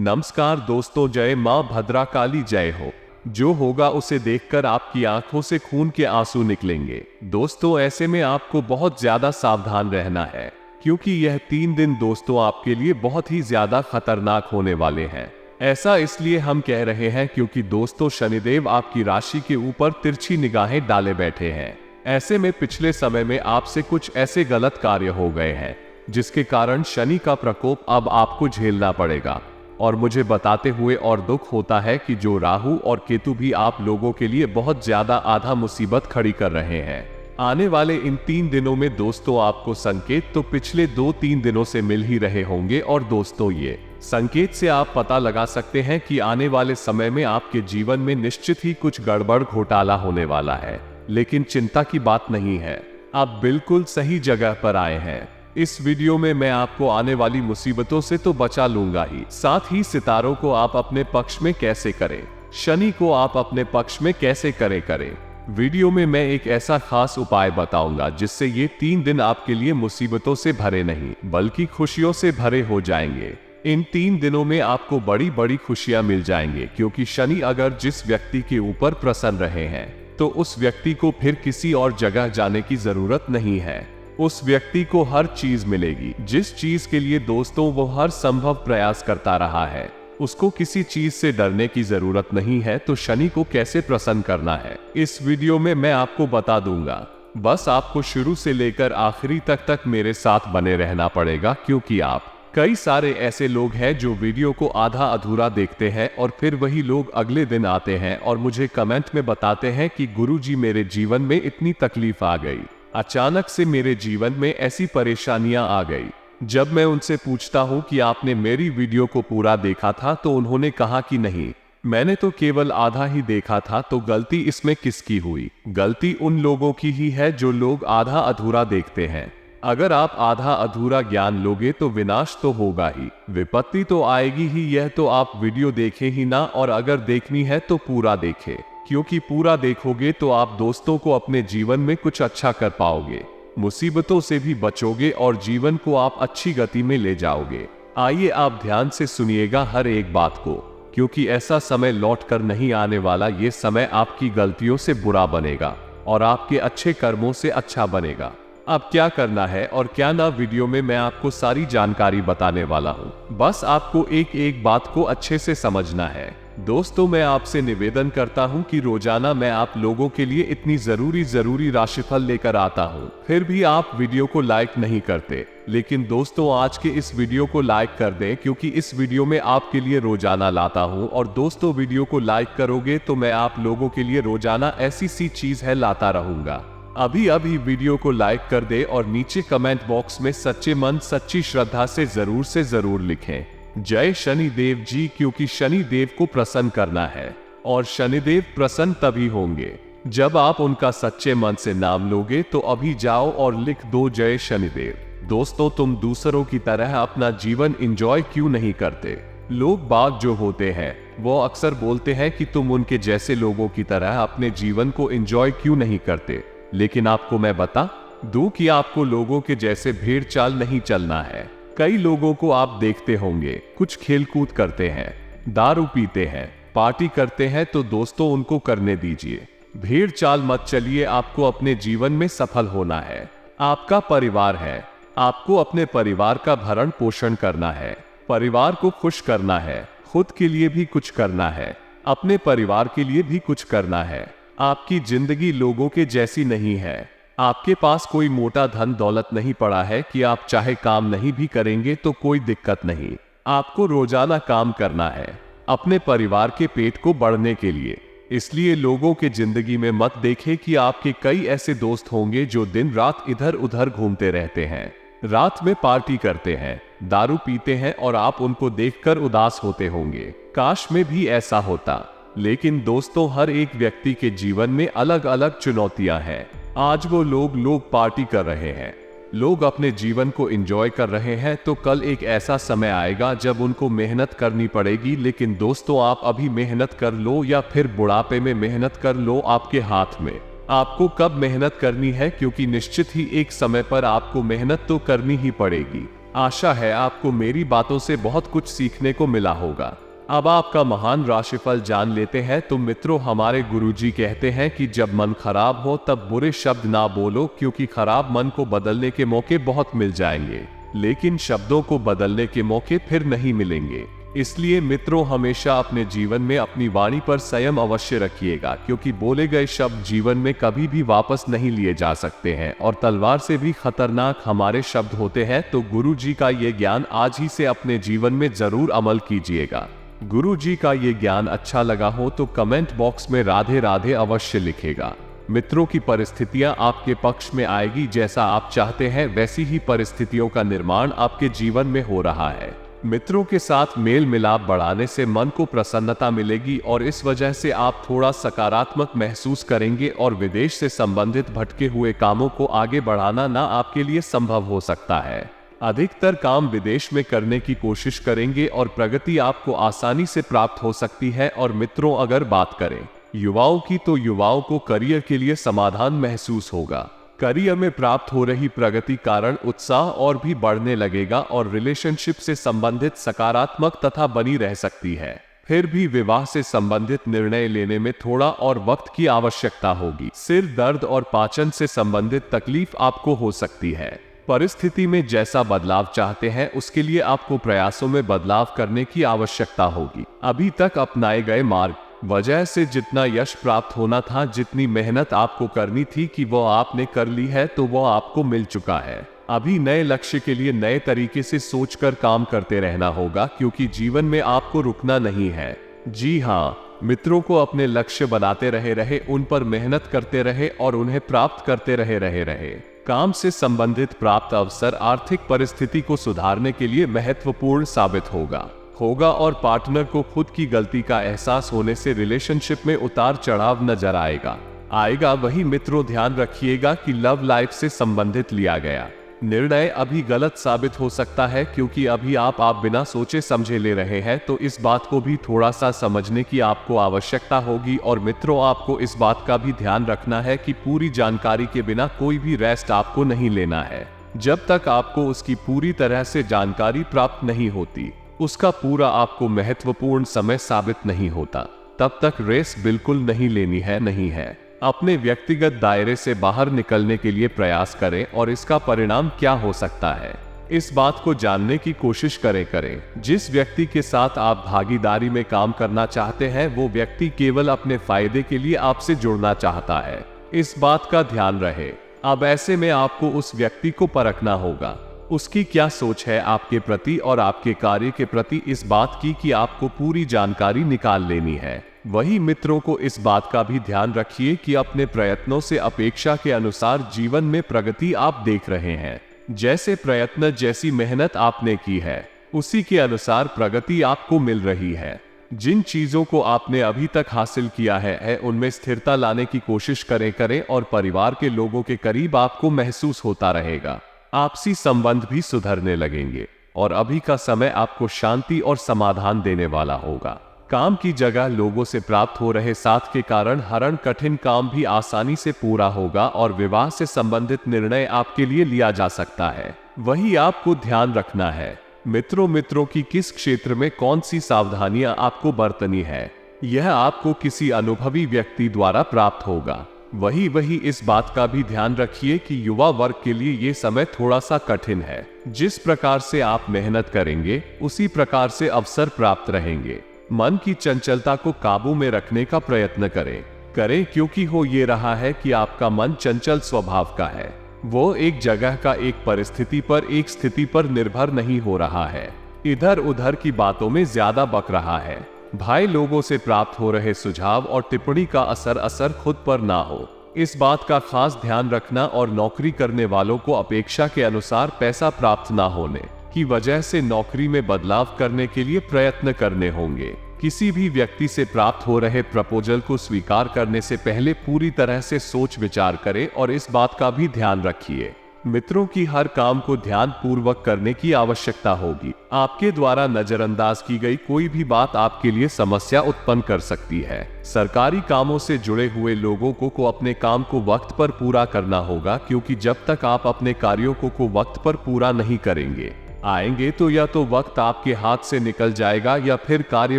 नमस्कार दोस्तों, जय मां भद्रा काली जय हो। जो होगा उसे देखकर आपकी आंखों से खून के आंसू निकलेंगे। दोस्तों, ऐसे में आपको बहुत ज्यादा सावधान रहना है, क्योंकि यह 3 दिन दोस्तों आपके लिए बहुत ही ज्यादा खतरनाक होने वाले हैं। ऐसा इसलिए हम कह रहे हैं क्योंकि दोस्तों शनिदेव आपकी राशि के ऊपर तिरछी निगाहें डाले बैठे हैं। ऐसे में पिछले समय में आपसे कुछ ऐसे गलत कार्य हो गए हैं जिसके कारण शनि का प्रकोप अब आपको झेलना पड़ेगा। और मुझे बताते हुए और दुख होता है कि जो राहु और केतु भी आप लोगों के लिए बहुत ज्यादा आधा मुसीबत खड़ी कर रहे हैं। आने वाले इन 3 दिनों में दोस्तों आपको संकेत तो पिछले 2-3 दिनों से मिल ही रहे होंगे, और दोस्तों ये संकेत से आप पता लगा सकते हैं कि आने वाले समय में आपके जीवन में निश्चित ही कुछ गड़बड़ घोटाला होने वाला है। लेकिन चिंता की बात नहीं है, आप बिल्कुल सही जगह पर आए हैं। इस वीडियो में मैं आपको आने वाली मुसीबतों से तो बचा लूंगा ही, साथ ही सितारों को आप अपने पक्ष में कैसे करें, शनि को आप अपने पक्ष में कैसे करें। वीडियो में मैं एक ऐसा खास उपाय बताऊंगा जिससे ये 3 दिन आपके लिए मुसीबतों से भरे नहीं बल्कि खुशियों से भरे हो जाएंगे। इन 3 दिनों में आपको बड़ी बड़ी खुशियां मिल जाएंगे, क्योंकि शनि अगर जिस व्यक्ति के ऊपर प्रसन्न रहे हैं तो उस व्यक्ति को फिर किसी और जगह जाने की जरूरत नहीं है। उस व्यक्ति को हर चीज मिलेगी जिस चीज के लिए दोस्तों वो हर संभव प्रयास करता रहा है। उसको किसी चीज से डरने की जरूरत नहीं है। तो शनि को कैसे प्रसन्न करना है इस वीडियो में मैं आपको बता दूंगा। बस आपको शुरू से लेकर आखिरी तक मेरे साथ बने रहना पड़ेगा, क्योंकि आप कई सारे ऐसे लोग हैं जो वीडियो को आधा अधूरा देखते हैं और फिर वही लोग अगले दिन आते हैं और मुझे कमेंट में बताते हैं कि गुरुजी मेरे जीवन में इतनी तकलीफ आ गई, अचानक से मेरे जीवन में ऐसी परेशानियां आ गई। जब मैं उनसे पूछता हूं कि आपने मेरी वीडियो को पूरा देखा था तो उन्होंने कहा कि नहीं, मैंने तो केवल आधा ही देखा था। तो गलती इसमें किसकी हुई? गलती उन लोगों की ही है जो लोग आधा अधूरा देखते हैं। अगर आप आधा अधूरा ज्ञान लोगे तो विनाश तो होगा ही, विपत्ति तो आएगी ही। यह तो आप वीडियो देखे ही ना, और अगर देखनी है तो पूरा देखे, क्योंकि पूरा देखोगे तो आप दोस्तों को अपने जीवन में कुछ अच्छा कर पाओगे, मुसीबतों से भी बचोगे और जीवन को आप अच्छी गति में ले जाओगे। आइए आप ध्यान से सुनिएगा हर एक बात को, क्योंकि ऐसा समय लौट कर नहीं आने वाला। ये समय आपकी गलतियों से बुरा बनेगा और आपके अच्छे कर्मों से अच्छा बनेगा। अब क्या करना है और क्या ना, वीडियो में मैं आपको सारी जानकारी बताने वाला हूँ। बस आपको एक एक बात को अच्छे से समझना है। दोस्तों, मैं आपसे निवेदन करता हूं कि रोजाना मैं आप लोगों के लिए इतनी जरूरी राशिफल लेकर आता हूं, फिर भी आप वीडियो को लाइक नहीं करते। लेकिन दोस्तों, आज के इस वीडियो को लाइक कर दें, क्योंकि इस वीडियो में आपके लिए रोजाना लाता हूं। और दोस्तों, वीडियो को लाइक करोगे तो मैं आप लोगों के लिए रोजाना ऐसी सी चीज है लाता रहूंगा। अभी वीडियो को लाइक कर दे और नीचे कमेंट बॉक्स में सच्चे मन सच्ची श्रद्धा से जरूर लिखें जय शनिदेव जी, क्योंकि शनिदेव को प्रसन्न करना है। और शनिदेव प्रसन्न तभी होंगे जब आप उनका सच्चे मन से नाम लोगे। तो अभी जाओ और लिख दो जय शनिदेव। दोस्तों, तुम दूसरों की तरह अपना जीवन एंजॉय क्यों नहीं करते? लोग बाग जो होते हैं वो अक्सर बोलते हैं कि तुम उनके जैसे लोगों की तरह अपने जीवन को एंजॉय क्यों नहीं करते। लेकिन आपको मैं बता दूं कि आपको लोगों के जैसे भेड़ चाल नहीं चलना है। कई लोगों को आप देखते होंगे, कुछ खेलकूद करते हैं, दारू पीते हैं, पार्टी करते हैं, तो दोस्तों उनको करने दीजिए। भेड़ चाल मत चलिए। आपको अपने जीवन में सफल होना है। आपका परिवार है, आपको अपने परिवार का भरण पोषण करना है, परिवार को खुश करना है, खुद के लिए भी कुछ करना है, अपने परिवार के लिए भी कुछ करना है। आपकी जिंदगी लोगों के जैसी नहीं है। आपके पास कोई मोटा धन दौलत नहीं पड़ा है कि आप चाहे काम नहीं भी करेंगे तो कोई दिक्कत नहीं। आपको रोजाना काम करना है अपने परिवार के पेट को बढ़ने के लिए। इसलिए लोगों के जिंदगी में मत देखें कि आपके कई ऐसे दोस्त होंगे जो दिन रात इधर उधर घूमते रहते हैं, रात में पार्टी करते हैं, दारू पीते हैं, और आप उनको देखकर उदास होते होंगे। काश में भी ऐसा होता। लेकिन दोस्तों, हर एक व्यक्ति के जीवन में अलग अलग चुनौतियां हैं। आज वो लोग पार्टी कर रहे हैं, लोग अपने जीवन को एंजॉय कर रहे हैं, तो कल एक ऐसा समय आएगा जब उनको मेहनत करनी पड़ेगी। लेकिन दोस्तों, आप अभी मेहनत कर लो या फिर बुढ़ापे में मेहनत कर लो, आपके हाथ में। आपको कब मेहनत करनी है, क्योंकि निश्चित ही एक समय पर आपको मेहनत तो करनी ही पड़ेगी। आशा है आपको मेरी बातों से बहुत कुछ सीखने को मिला होगा। अब आपका महान राशिफल जान लेते हैं। तो मित्रों, हमारे गुरुजी कहते हैं कि जब मन खराब हो तब बुरे शब्द ना बोलो, क्योंकि खराब मन को बदलने के मौके बहुत मिल जाएंगे, लेकिन शब्दों को बदलने के मौके फिर नहीं मिलेंगे। इसलिए मित्रों, हमेशा अपने जीवन में अपनी वाणी पर संयम अवश्य रखिएगा, क्योंकि बोले गए शब्द जीवन में कभी भी वापस नहीं लिए जा सकते हैं और तलवार से भी खतरनाक हमारे शब्द होते हैं। तो गुरु जी का ये ज्ञान आज ही से अपने जीवन में जरूर अमल कीजिएगा। गुरु जी का ये ज्ञान अच्छा लगा हो तो कमेंट बॉक्स में राधे राधे अवश्य लिखेगा। मित्रों, की परिस्थितियां आपके पक्ष में आएगी, जैसा आप चाहते हैं वैसी ही परिस्थितियों का निर्माण आपके जीवन में हो रहा है। मित्रों के साथ मेल मिलाप बढ़ाने से मन को प्रसन्नता मिलेगी और इस वजह से आप थोड़ा सकारात्मक महसूस करेंगे और विदेश से संबंधित भटके हुए कामों को आगे बढ़ाना ना आपके लिए संभव हो सकता है। अधिकतर काम विदेश में करने की कोशिश करेंगे और प्रगति आपको आसानी से प्राप्त हो सकती है। और मित्रों, अगर बात करें युवाओं की, तो युवाओं को करियर के लिए समाधान महसूस होगा। करियर में प्राप्त हो रही प्रगति कारण उत्साह और भी बढ़ने लगेगा और रिलेशनशिप से संबंधित सकारात्मक तथा बनी रह सकती है। फिर भी विवाह से संबंधित निर्णय लेने में थोड़ा और वक्त की आवश्यकता होगी। सिर दर्द और पाचन से संबंधित तकलीफ आपको हो सकती है। परिस्थिति में जैसा बदलाव चाहते हैं उसके लिए आपको प्रयासों में बदलाव करने की आवश्यकता होगी। अभी तक अपनाए गए मार्ग वजह से जितना यश प्राप्त होना था, जितनी मेहनत आपको करनी थी कि वो आपने कर ली है, तो वो आपको मिल चुका है। अभी नए लक्ष्य के लिए नए तरीके से सोचकर काम करते रहना होगा, क्योंकि जीवन में आपको रुकना नहीं है। जी हाँ मित्रों, को अपने लक्ष्य बनाते रहे, उन पर मेहनत करते रहे और उन्हें प्राप्त करते रहे। काम से संबंधित प्राप्त अवसर आर्थिक परिस्थिति को सुधारने के लिए महत्वपूर्ण साबित होगा और पार्टनर को खुद की गलती का एहसास होने से रिलेशनशिप में उतार चढ़ाव नजर आएगा। वही मित्रों, ध्यान रखिएगा कि लव लाइफ से संबंधित लिया गया निर्णय अभी गलत साबित हो सकता है, क्योंकि अभी आप बिना सोचे समझे ले रहे हैं। तो इस बात को भी थोड़ा सा समझने की आपको आवश्यकता होगी। और मित्रों, आपको इस बात का भी ध्यान रखना है कि पूरी जानकारी के बिना कोई भी रेस्ट आपको नहीं लेना है। जब तक आपको उसकी पूरी तरह से जानकारी प्राप्त नहीं होती, उसका पूरा आपको महत्वपूर्ण समय साबित नहीं होता, तब तक रेस बिल्कुल नहीं लेनी है। अपने व्यक्तिगत दायरे से बाहर निकलने के लिए प्रयास करें और इसका परिणाम क्या हो सकता है, इस बात को जानने की कोशिश करें। जिस व्यक्ति के साथ आप भागीदारी में काम करना चाहते हैं, वो व्यक्ति केवल अपने फायदे के लिए आपसे जुड़ना चाहता है, इस बात का ध्यान रहे। अब ऐसे में आपको उस व्यक्ति को परखना होगा, उसकी क्या सोच है आपके प्रति और आपके कार्य के प्रति, इस बात की कि आपको पूरी जानकारी निकाल लेनी है। वही मित्रों को इस बात का भी ध्यान रखिए कि अपने प्रयत्नों से अपेक्षा के अनुसार जीवन में प्रगति आप देख रहे हैं। जैसे प्रयत्न, जैसी मेहनत आपने की है, उसी के अनुसार प्रगति आपको मिल रही है। जिन चीजों को आपने अभी तक हासिल किया है उनमें स्थिरता लाने की कोशिश करें और परिवार के लोगों के करीब आपको महसूस होता रहेगा। आपसी संबंध भी सुधरने लगेंगे और अभी का समय आपको शांति और समाधान देने वाला होगा। काम की जगह लोगों से प्राप्त हो रहे साथ के कारण हरण कठिन काम भी आसानी से पूरा होगा और विवाह से संबंधित निर्णय आपके लिए लिया जा सकता है। वही आपको ध्यान रखना है मित्रों की किस क्षेत्र में कौन सी सावधानियां आपको बरतनी है, यह आपको किसी अनुभवी व्यक्ति द्वारा प्राप्त होगा। वही इस बात का भी ध्यान रखिए कि युवा वर्ग के लिए ये समय थोड़ा सा कठिन है। जिस प्रकार से आप मेहनत करेंगे, उसी प्रकार से अवसर प्राप्त रहेंगे। मन की चंचलता को काबू में रखने का प्रयत्न करें, क्योंकि हो ये रहा है कि आपका मन चंचल स्वभाव का है। वो एक जगह का, एक परिस्थिति पर, एक स्थिति पर निर्भर नहीं हो रहा है, इधर उधर की बातों में ज्यादा बक रहा है। भाई, लोगों से प्राप्त हो रहे सुझाव और टिप्पणी का असर खुद पर ना हो, इस बात का खास ध्यान रखना। और नौकरी करने वालों को अपेक्षा के अनुसार पैसा प्राप्त ना होने की वजह से नौकरी में बदलाव करने के लिए प्रयत्न करने होंगे। किसी भी व्यक्ति से प्राप्त हो रहे प्रपोजल को स्वीकार करने से पहले पूरी तरह से सोच विचार करें और इस बात का भी ध्यान रखिए। मित्रों की हर काम को ध्यान पूर्वक करने की आवश्यकता होगी। आपके द्वारा नजरअंदाज की गई कोई भी बात आपके लिए समस्या उत्पन्न कर सकती है। सरकारी कामों से जुड़े हुए लोगों को अपने काम को वक्त पर पूरा करना होगा, क्योंकि जब तक आप अपने कार्यों को वक्त पर पूरा नहीं करेंगे, आएंगे तो या तो वक्त आपके हाथ से निकल जाएगा या फिर कार्य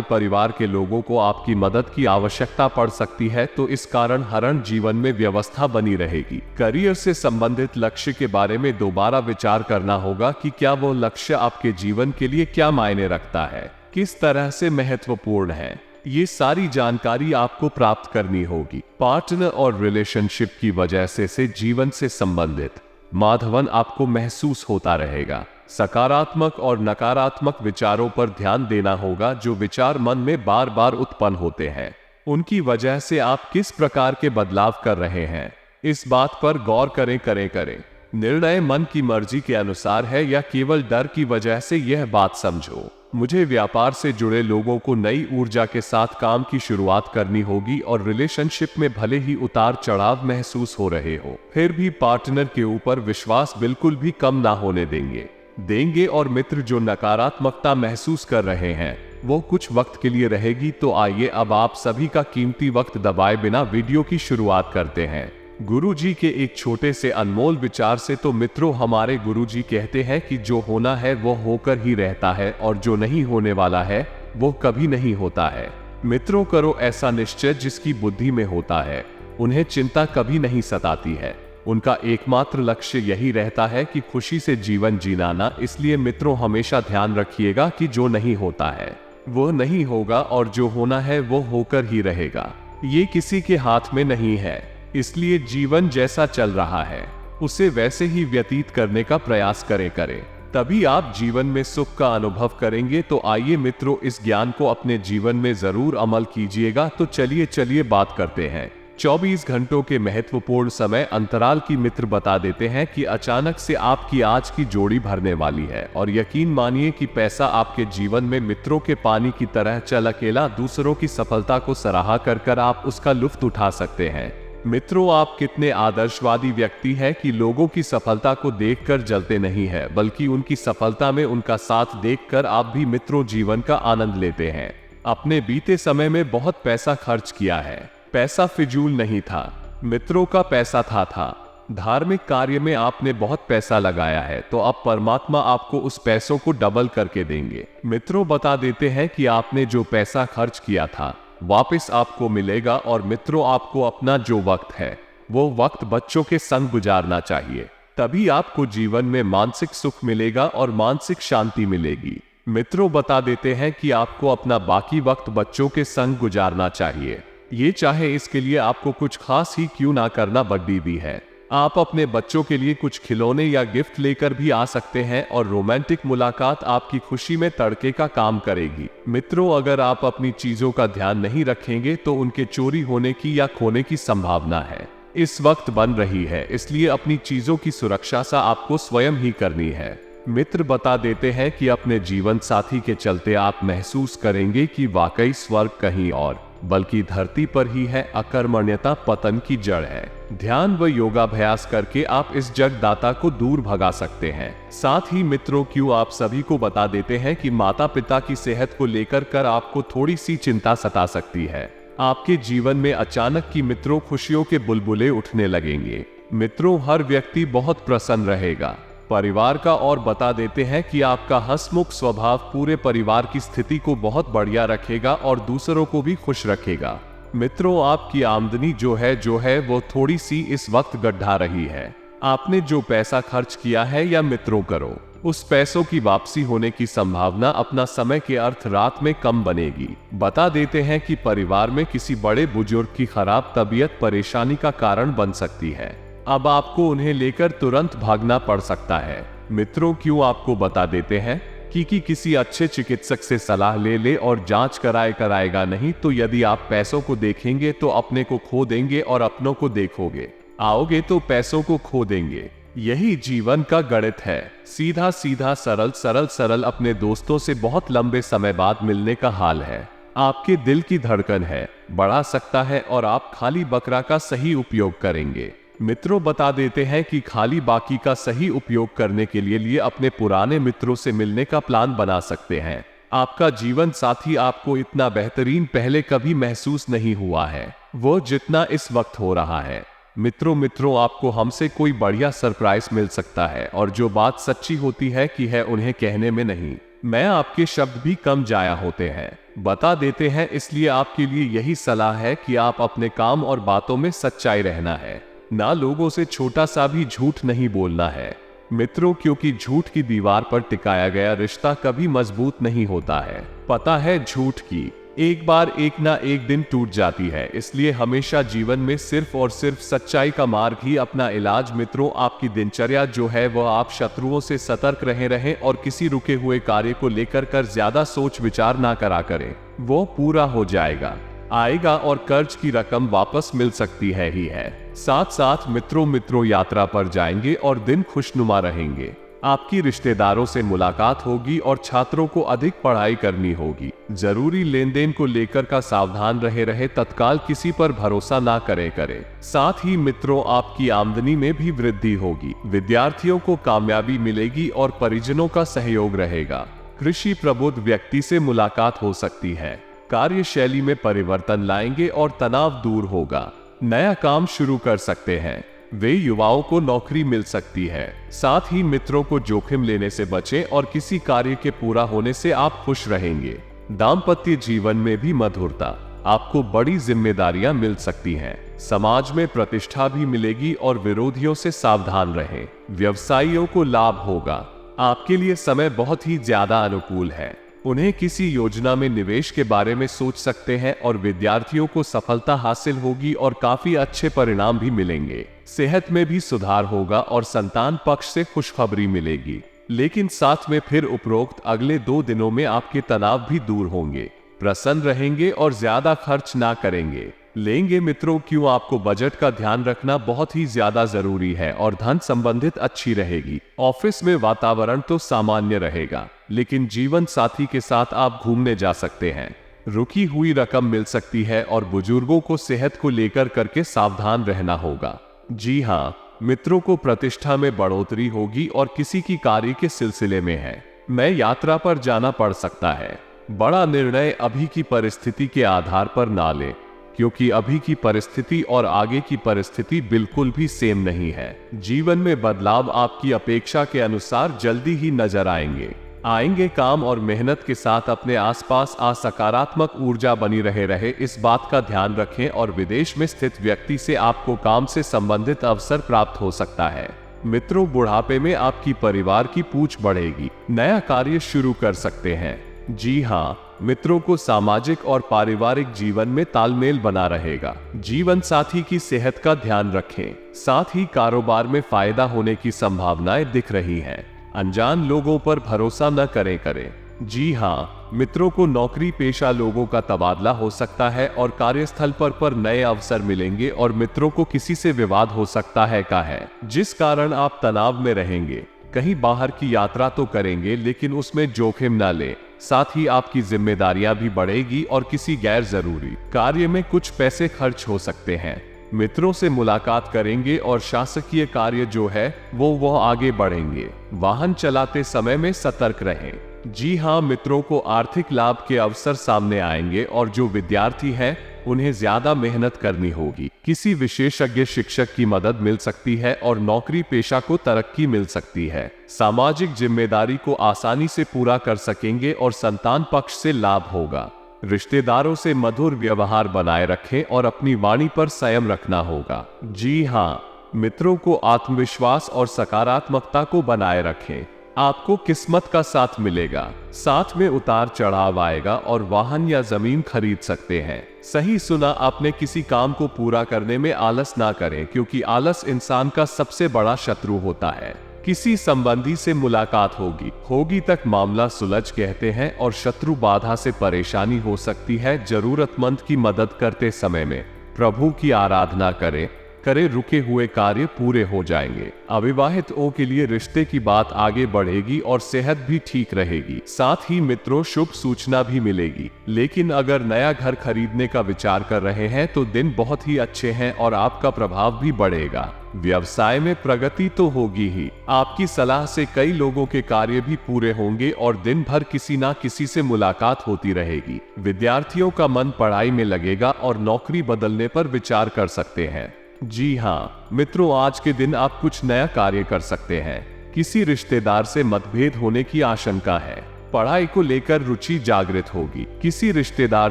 परिवार के लोगों को आपकी मदद की आवश्यकता पड़ सकती है, तो इस कारण हरण जीवन में व्यवस्था बनी रहेगी। करियर से संबंधित लक्ष्य के बारे में दोबारा विचार करना होगा कि क्या वो लक्ष्य आपके जीवन के लिए क्या मायने रखता है, किस तरह से महत्वपूर्ण है। ये सारी जानकारी आपको प्राप्त करनी होगी। पार्टनर और रिलेशनशिप की वजह से जीवन से संबंधित माधवन आपको महसूस होता रहेगा। सकारात्मक और नकारात्मक विचारों पर ध्यान देना होगा। जो विचार मन में बार बार उत्पन्न होते हैं, उनकी वजह से आप किस प्रकार के बदलाव कर रहे हैं, इस बात पर गौर करें। निर्णय मन की मर्जी के अनुसार है या केवल डर की वजह से, यह बात समझो। मुझे व्यापार से जुड़े लोगों को नई ऊर्जा के साथ काम की शुरुआत करनी होगी और रिलेशनशिप में भले ही उतार चढ़ाव महसूस हो रहे हो, फिर भी पार्टनर के ऊपर विश्वास बिल्कुल भी कम ना होने देंगे और मित्र जो नकारात्मकता महसूस कर रहे हैं वो कुछ वक्त के लिए रहेगी। तो आइए अब आप सभी का कीमती वक्त दबाए बिना वीडियो की शुरुआत करते हैं। गुरुजी के एक छोटे से अनमोल विचार से। तो मित्रों, हमारे गुरुजी कहते हैं कि जो होना है वो होकर ही रहता है और जो नहीं होने वाला है वो कभी नहीं होता है। मित्रों, करो ऐसा निश्चय जिसकी बुद्धि में होता है। उन्हें चिंता कभी नहीं सताती है। उनका एकमात्र लक्ष्य यही रहता है कि खुशी से जीवन जीना। इसलिए मित्रों, हमेशा ध्यान रखिएगा कि जो नहीं होता है वो नहीं होगा और जो होना है वो होकर ही रहेगा। ये किसी के हाथ में नहीं है। इसलिए जीवन जैसा चल रहा है उसे वैसे ही व्यतीत करने का प्रयास करें। तभी आप जीवन में सुख का अनुभव करेंगे। तो आइए मित्रों, इस ज्ञान को अपने जीवन में जरूर अमल कीजिएगा। तो चलिए बात करते हैं 24 घंटों के महत्वपूर्ण समय अंतराल की। मित्र बता देते हैं कि अचानक से आपकी आज की जोड़ी भरने वाली है और यकीन मानिए कि पैसा आपके जीवन में मित्रों के पानी की तरह चल अकेला। दूसरों की सफलता को सराहा कर आप उसका लुत्फ उठा सकते हैं। मित्रों, आप कितने आदर्शवादी व्यक्ति हैं कि लोगों की सफलता को देखकर जलते नहीं है, बल्कि उनकी सफलता में उनका साथ देखकर आप भी मित्रों जीवन का आनंद लेते हैं। अपने बीते समय में बहुत पैसा खर्च किया है। पैसा फिजूल नहीं था, मित्रों का पैसा था। धार्मिक कार्य में आपने बहुत पैसा लगाया है, तो अब परमात्मा आपको उस पैसों को डबल करके देंगे। मित्रों, बता देते हैं कि आपने जो पैसा खर्च किया था वापस आपको मिलेगा। और मित्रों, आपको अपना जो वक्त है वो वक्त बच्चों के संग गुजारना चाहिए। तभी आपको जीवन में मानसिक सुख मिलेगा और मानसिक शांति मिलेगी। मित्रों, बता देते हैं कि आपको अपना बाकी वक्त बच्चों के संग गुजारना चाहिए। ये चाहे इसके लिए आपको कुछ खास ही क्यों ना करना बड्डी भी है। आप अपने बच्चों के लिए कुछ खिलौने या गिफ्ट लेकर भी आ सकते हैं और रोमांटिक मुलाकात आपकी खुशी में तड़के का काम करेगी। मित्रों, अगर आप अपनी चीजों का ध्यान नहीं रखेंगे तो उनके चोरी होने की या खोने की संभावना है। इस वक्त बन रही है, इसलिए अपनी चीजों की सुरक्षा सा आपको स्वयं ही करनी है। मित्र बता देते हैं कि अपने जीवन साथी के चलते आप महसूस करेंगे कि वाकई स्वर्ग कहीं और बल्कि धरती पर ही है। अकर्मण्यता पतन की जड़ है। ध्यान व योगाभ्यास करके आप इस जगदाता को दूर भगा सकते हैं। साथ ही मित्रों, क्यों आप सभी को बता देते हैं कि माता पिता की सेहत को लेकर आपको थोड़ी सी चिंता सता सकती है। आपके जीवन में अचानक की मित्रों खुशियों के बुलबुले उठने लगेंगे। मित्रों, हर व्यक्ति बहुत प्रसन्न रहेगा परिवार का। और बता देते हैं कि आपका हंसमुख स्वभाव पूरे परिवार की स्थिति को बहुत बढ़िया रखेगा और दूसरों को भी खुश रखेगा। मित्रों, आपकी आमदनी जो है वो थोड़ी सी इस वक्त गड्ढा रही है। आपने जो पैसा खर्च किया है या मित्रों करो, उस पैसों की वापसी होने की संभावना अपना समय के अर्थ रात में कम बनेगी। बता देते हैं कि परिवार में किसी बड़े बुजुर्ग की खराब तबीयत परेशानी का कारण बन सकती है। अब आपको उन्हें लेकर तुरंत भागना पड़ सकता है। मित्रों, क्यों आपको बता देते हैं कि किसी अच्छे चिकित्सक से सलाह ले और जांच कराएगा नहीं। तो यदि आप पैसों को देखेंगे तो अपने को खो देंगे और अपनों को देखोगे आओगे तो पैसों को खो देंगे। यही जीवन का गणित है। सीधा सरल अपने दोस्तों से बहुत लंबे समय बाद मिलने का हाल है। आपके दिल की धड़कन है, बढ़ा सकता है और आप खाली बकरा का सही उपयोग करेंगे। मित्रों, बता देते हैं कि खाली बाकी का सही उपयोग करने के लिए अपने पुराने मित्रों से मिलने का प्लान बना सकते हैं। आपका जीवन साथी आपको इतना बेहतरीन पहले कभी महसूस नहीं हुआ है वो जितना इस वक्त हो रहा है। मित्रों आपको हमसे कोई बढ़िया सरप्राइज मिल सकता है, और जो बात सच्ची होती है कि है उन्हें कहने में नहीं। मैं आपके शब्द भी कम जाया होते हैं, बता देते हैं। इसलिए आपके लिए यही सलाह है कि आप अपने काम और बातों में सच्चाई रहना है, ना लोगों से छोटा सा भी झूठ नहीं बोलना है मित्रों, क्योंकि झूठ की दीवार पर टिकाया गया रिश्ता कभी मजबूत नहीं होता है। पता है, झूठ की एक बार एक ना एक दिन टूट जाती है। इसलिए हमेशा जीवन में सिर्फ और सिर्फ सच्चाई का मार्ग ही अपना इलाज। मित्रों, आपकी दिनचर्या जो है वह आप शत्रुओं से सतर्क रहें और किसी रुके हुए कार्य को लेकर ज्यादा सोच विचार ना करा करें। वो पूरा हो जाएगा, आएगा, और कर्ज की रकम वापस मिल सकती है ही है। साथ साथ मित्रों यात्रा पर जाएंगे और दिन खुशनुमा रहेंगे। आपकी रिश्तेदारों से मुलाकात होगी और छात्रों को अधिक पढ़ाई करनी होगी। जरूरी लेन देन को लेकर का सावधान रहे तत्काल किसी पर भरोसा ना करे। साथ ही मित्रों, आपकी आमदनी में भी वृद्धि होगी। विद्यार्थियों को कामयाबी मिलेगी और परिजनों का सहयोग रहेगा। कृषि प्रबुद्ध व्यक्ति से मुलाकात हो सकती है। कार्यशैली में परिवर्तन लाएंगे और तनाव दूर होगा। नया काम शुरू कर सकते हैं। वे युवाओं को नौकरी मिल सकती है। साथ ही मित्रों को जोखिम लेने से बचें और किसी कार्य के पूरा होने से आप खुश रहेंगे। दाम्पत्य जीवन में भी मधुरता, आपको बड़ी जिम्मेदारियां मिल सकती हैं। समाज में प्रतिष्ठा भी मिलेगी और विरोधियों से सावधान रहें। व्यवसायियों को लाभ होगा। आपके लिए समय बहुत ही ज्यादा अनुकूल है। उन्हें किसी योजना में निवेश के बारे में सोच सकते हैं और विद्यार्थियों को सफलता हासिल होगी और काफी अच्छे परिणाम भी मिलेंगे। सेहत में भी सुधार होगा और संतान पक्ष से खुशखबरी मिलेगी। लेकिन साथ में फिर उपरोक्त अगले 2 दिनों में आपके तनाव भी दूर होंगे। प्रसन्न रहेंगे और ज्यादा खर्च ना करेंगे। लेंगे मित्रों, क्यों आपको बजट का ध्यान रखना बहुत ही ज्यादा जरूरी है और धन संबंधित अच्छी रहेगी। ऑफिस में वातावरण तो सामान्य रहेगा, लेकिन जीवन साथी के साथ आप घूमने जा सकते हैं। रुकी हुई रकम मिल सकती है और बुजुर्गों को सेहत को लेकर करके सावधान रहना होगा। जी हाँ मित्रों, को प्रतिष्ठा में बढ़ोतरी होगी और किसी की कार्य के सिलसिले में है मैं यात्रा पर जाना पड़ सकता है। बड़ा निर्णय अभी की परिस्थिति के आधार पर ना ले, क्योंकि अभी की परिस्थिति और आगे की परिस्थिति बिल्कुल भी सेम नहीं है। जीवन में बदलाव आपकी अपेक्षा के अनुसार जल्दी ही नजर आएंगे। काम और मेहनत के साथ अपने आसपास सकारात्मक ऊर्जा बनी रहे इस बात का ध्यान रखें। और विदेश में स्थित व्यक्ति से आपको काम से संबंधित अवसर प्राप्त हो सकता है। मित्रों, बुढ़ापे में आपकी परिवार की पूछ बढ़ेगी। नया कार्य शुरू कर सकते हैं। जी हाँ मित्रों, को सामाजिक और पारिवारिक जीवन में तालमेल बना रहेगा। जीवन साथी की सेहत का ध्यान रखें। साथ ही कारोबार में फायदा होने की संभावनाएं दिख रही हैं। अनजान लोगों पर भरोसा न करें। जी हाँ मित्रों, को नौकरी पेशा लोगों का तबादला हो सकता है और कार्यस्थल पर नए अवसर मिलेंगे। और मित्रों को किसी से विवाद हो सकता है जिस कारण आप तनाव में रहेंगे। कहीं बाहर की यात्रा तो करेंगे, लेकिन उसमें जोखिम न लें। साथ ही आपकी जिम्मेदारियां भी बढ़ेगी और किसी गैर जरूरी कार्य में कुछ पैसे खर्च हो सकते हैं। मित्रों से मुलाकात करेंगे और शासकीय कार्य जो है वो आगे बढ़ेंगे। वाहन चलाते समय में सतर्क रहें। जी हाँ मित्रों, को आर्थिक लाभ के अवसर सामने आएंगे और जो विद्यार्थी हैं उन्हें ज्यादा मेहनत करनी होगी। किसी विशेषज्ञ शिक्षक की मदद मिल सकती है और नौकरी पेशा को तरक्की मिल सकती है। सामाजिक जिम्मेदारी को आसानी से पूरा कर सकेंगे और संतान पक्ष से लाभ होगा। रिश्तेदारों से मधुर व्यवहार बनाए रखें और अपनी वाणी पर संयम रखना होगा। जी हाँ मित्रों, को आत्मविश्वास और सकारात्मकता को बनाए रखें। आपको किस्मत का साथ मिलेगा। साथ में उतार चढ़ाव आएगा और वाहन या जमीन खरीद सकते हैं। सही सुना आपने। किसी काम को पूरा करने में आलस ना करें, क्योंकि आलस इंसान का सबसे बड़ा शत्रु होता है। किसी संबंधी से मुलाकात होगी तक मामला सुलझ कहते हैं और शत्रु बाधा से परेशानी हो सकती है। जरूरतमंद की मदद करते समय में प्रभु की आराधना करें। रुके हुए कार्य पूरे हो जाएंगे। अविवाहितों के लिए रिश्ते की बात आगे बढ़ेगी और सेहत भी ठीक रहेगी। साथ ही मित्रों, शुभ सूचना भी मिलेगी। लेकिन अगर नया घर खरीदने का विचार कर रहे हैं तो दिन बहुत ही अच्छे हैं और आपका प्रभाव भी बढ़ेगा। व्यवसाय में प्रगति तो होगी ही। आपकी सलाह से कई लोगों के कार्य भी पूरे होंगे और दिन भर किसी ना किसी से मुलाकात होती रहेगी। विद्यार्थियों का मन पढ़ाई में लगेगा और नौकरी बदलने पर विचार कर सकते हैं। जी हाँ मित्रों, आज के दिन आप कुछ नया कार्य कर सकते हैं। किसी रिश्तेदार से मतभेद होने की आशंका है। पढ़ाई को लेकर रुचि जागृत होगी। किसी रिश्तेदार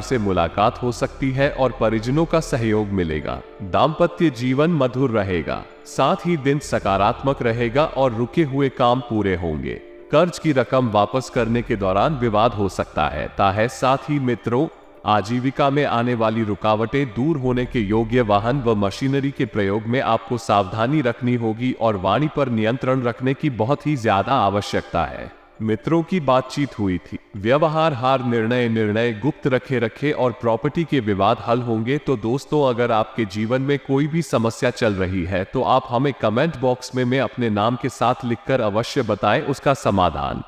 से मुलाकात हो सकती है और परिजनों का सहयोग मिलेगा। दाम्पत्य जीवन मधुर रहेगा। साथ ही दिन सकारात्मक रहेगा और रुके हुए काम पूरे होंगे। कर्ज की रकम वापस करने के दौरान विवाद हो सकता है। साथ ही मित्रों, आजीविका में आने वाली रुकावटें दूर होने के योग्य वाहन व मशीनरी के प्रयोग में आपको सावधानी रखनी होगी और वाणी पर नियंत्रण रखने की बहुत ही ज्यादा आवश्यकता है। मित्रों की बातचीत हुई थी। व्यवहार हार निर्णय गुप्त रखे और प्रॉपर्टी के विवाद हल होंगे। तो दोस्तों, अगर आपके जीवन में कोई भी समस्या चल रही है तो आप हमें कमेंट बॉक्स में अपने नाम के साथ लिखकर अवश्य बताएं उसका समाधान।